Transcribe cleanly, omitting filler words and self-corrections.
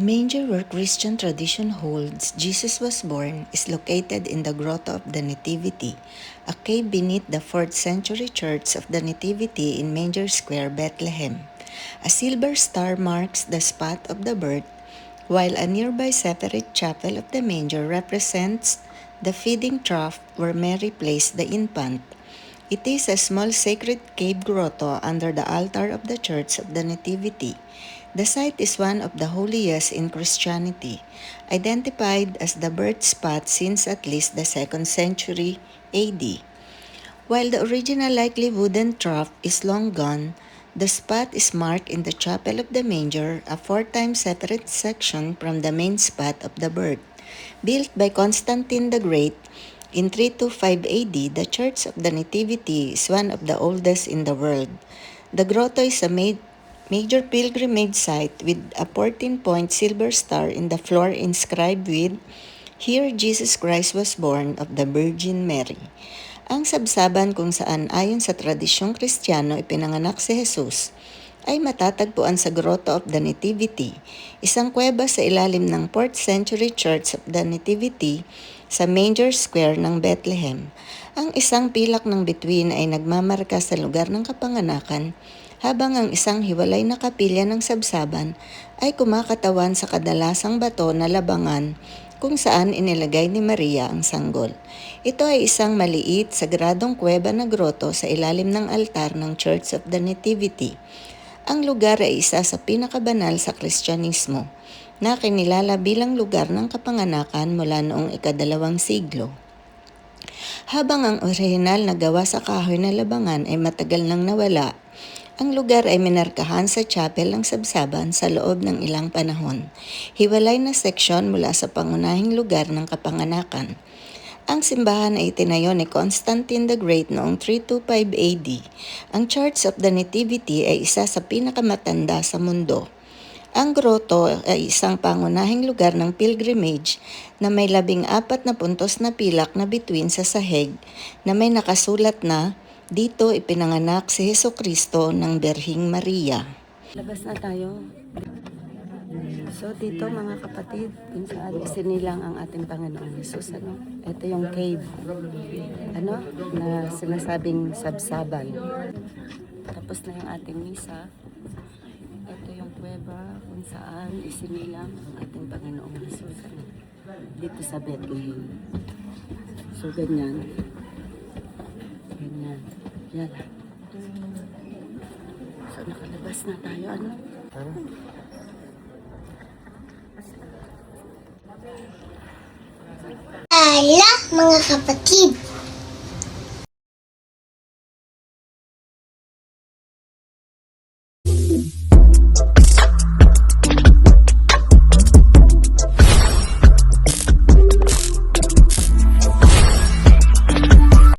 manger where Christian tradition holds Jesus was born is located in the Grotto of the Nativity, a cave beneath the 4th century Church of the Nativity in Manger Square, Bethlehem. A silver star marks the spot of the birth, while a nearby separate chapel of the manger represents the feeding trough where Mary placed the infant. It is a small sacred cave grotto under the altar of the Church of the Nativity. The site is one of the holiest in Christianity, identified as the birth spot since at least the 2nd century AD. While the original likely wooden trough is long gone, the spot is marked in the Chapel of the Manger, a 4-time separate section from the main spot of the birth. Built by Constantine the Great in 325 AD, the Church of the Nativity is one of the oldest in the world. The grotto is a major pilgrimage site with a 14-point silver star in the floor inscribed with, "Here Jesus Christ was born of the Virgin Mary." Ang sabsaban kung saan ayon sa tradisyong Kristiyano ipinanganak si Jesus ay matatagpuan sa Grotto of the Nativity, isang kuweba sa ilalim ng 4th century Church of the Nativity sa Manger Square ng Bethlehem. Ang isang pilak ng bituin ay nagmamarka sa lugar ng kapanganakan, habang ang isang hiwalay na kapilya ng sabsaban ay kumakatawan sa kadalasang bato na labangan kung saan inilagay ni Maria ang sanggol. Ito ay isang maliit, sagradong kuweba na groto sa ilalim ng altar ng Church of the Nativity. Ang lugar ay isa sa pinakabanal sa Kristyanismo, na kinilala bilang lugar ng kapanganakan mula noong ika-2 siglo. Habang ang orihinal na gawa sa kahoy na labangan ay matagal nang nawala, ang lugar ay minarkahan sa chapel ng sabsaban sa loob ng ilang panahon, hiwalay na seksyon mula sa pangunahing lugar ng kapanganakan. Ang simbahan ay itinayo ni Constantine the Great noong 325 AD. Ang Church of the Nativity ay isa sa pinakamatanda sa mundo. Ang grotto ay isang pangunahing lugar ng pilgrimage na may 14 na puntos na pilak na bituin sa sahig na may nakasulat na, "Dito ipinanganak si Hesukristo ng Birhing Maria." Labas na tayo. So dito mga kapatid, kung saan isinilang ang ating Panginoon Jesus, ito yung cave, na sinasabing sabsaban. Tapos na yung ating misa. Ito yung kuweba kung saan isinilang ang ating Panginoong Jesus, dito sa Bethlehem. So ganyan. Yan. So nakalabas na tayo, Ala, mga kapatid,